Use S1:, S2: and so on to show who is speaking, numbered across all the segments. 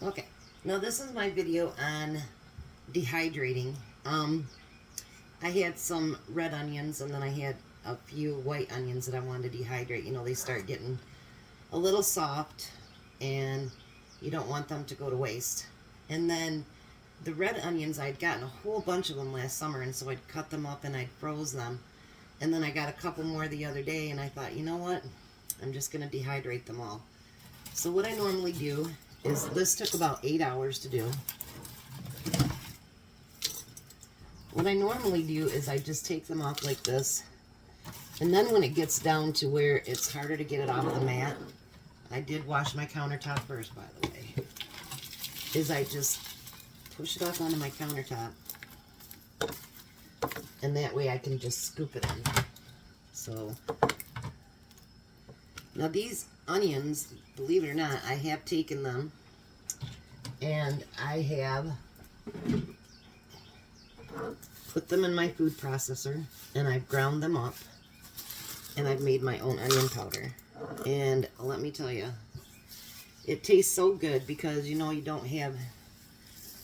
S1: Okay, now this is my video on dehydrating. I had some red onions and then I had a few white onions that I wanted to dehydrate. You know, they start getting a little soft and you don't want them to go to waste. And then the red onions, I'd gotten a whole bunch of them last summer, and so I'd cut them up and I'd froze them. And then I got a couple more the other day and I thought, you know what? I'm just going to dehydrate them all. So what I normally do is, this took about 8 hours to do. What I normally do is I just take them off like this. And then when it gets down to where it's harder to get it off the mat, I did wash my countertop first, by the way, is I just push it up onto my countertop. And that way I can just scoop it in. So, now these onions, believe it or not, I have taken them and I have put them in my food processor and I've ground them up and I've made my own onion powder. And let me tell you, it tastes so good because, you know, you don't have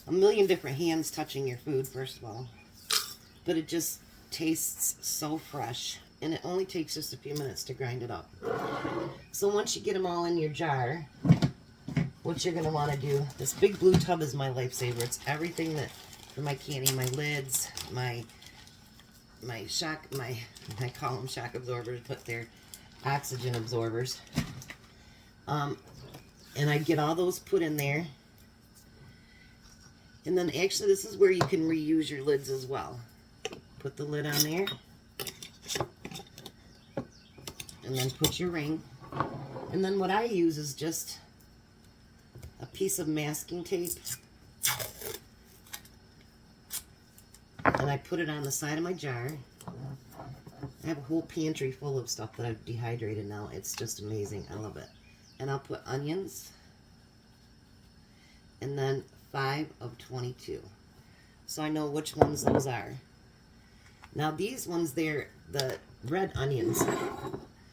S1: a million different hands touching your food, first of all. But it just tastes so fresh. And it only takes just a few minutes to grind it up. So once you get them all in your jar, what you're going to want to do, this big blue tub is my lifesaver. It's everything that, for my candy, my lids, my shock, I call them shock absorbers, but they're oxygen absorbers. And I get all those put in there. And then actually this is where you can reuse your lids as well. Put the lid on there. And then put your ring. And then what I use is just a piece of masking tape. And I put it on the side of my jar. I have a whole pantry full of stuff that I've dehydrated now. It's just amazing. I love it. And I'll put onions. And then 5 of 22. So I know which ones those are. Now these ones, they're the red onions.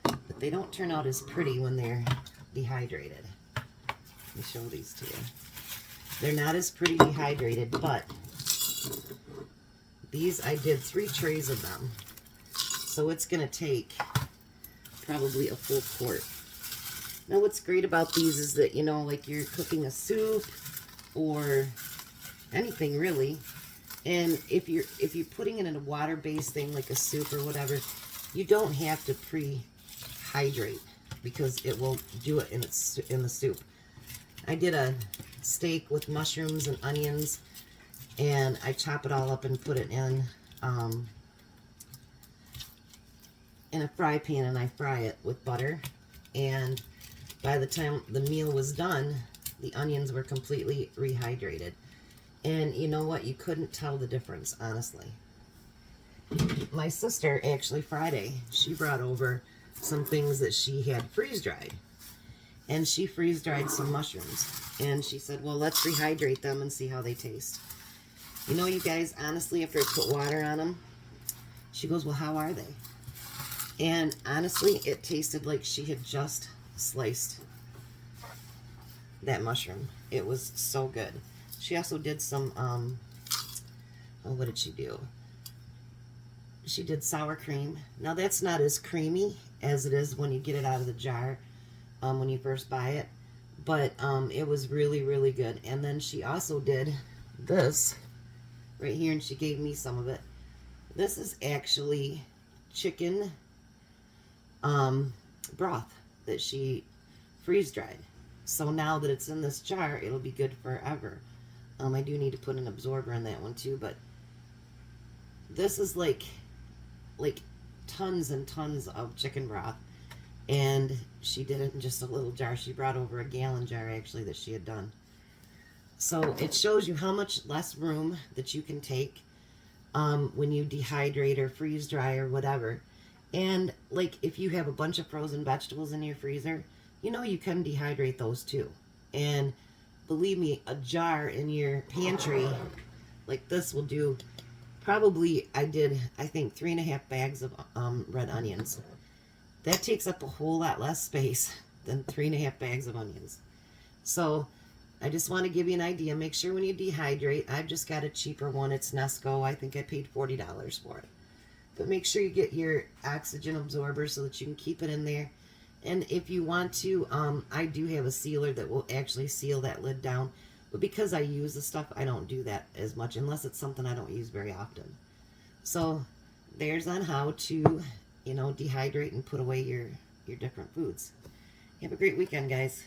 S1: But they don't turn out as pretty when they're dehydrated. Let me show these to you. They're not as pretty dehydrated, but these, I did 3 trays of them. So it's going to take probably a full quart. Now what's great about these is that, you know, like you're cooking a soup or anything really, and if you're putting it in a water-based thing like a soup or whatever, you don't have to pre-hydrate because it will do it in the soup. I did a steak with mushrooms and onions, and I chop it all up and put it in a fry pan, and I fry it with butter. And by the time the meal was done, the onions were completely rehydrated. And you know what? You couldn't tell the difference, honestly. My sister, actually Friday, she brought over some things that she had freeze-dried. And she freeze-dried some mushrooms. And she said, well, let's rehydrate them and see how they taste. You know, you guys, honestly, after I put water on them, she goes, well, how are they? And honestly, it tasted like she had just sliced that mushroom. It was so good. She also did some, oh, what did she do? She did sour cream. Now, that's not as creamy as it is when you get it out of the jar, when you first buy it. But it was really, really good. And then she also did this right here, and she gave me some of it. This is actually chicken broth that she freeze-dried. So now that it's in this jar, it'll be good forever. I do need to put an absorber in that one too, but this is like tons and tons of chicken broth. And she did it in just a little jar. She brought over a gallon jar, actually, that she had done. So it shows you how much less room that you can take when you dehydrate or freeze dry or whatever. And like if you have a bunch of frozen vegetables in your freezer, you know you can dehydrate those too. And believe me, a jar in your pantry like this will do. Probably I think 3.5 bags of red onions. That takes up a whole lot less space than 3.5 bags of onions. So I just want to give you an idea. Make sure when you dehydrate, I've just got a cheaper one. It's Nesco. I think I paid $40 for it. But make sure you get your oxygen absorber so that you can keep it in there. And if you want to, I do have a sealer that will actually seal that lid down. But because I use the stuff, I don't do that as much unless it's something I don't use very often. So there's on how to, dehydrate and put away your different foods. Have a great weekend, guys.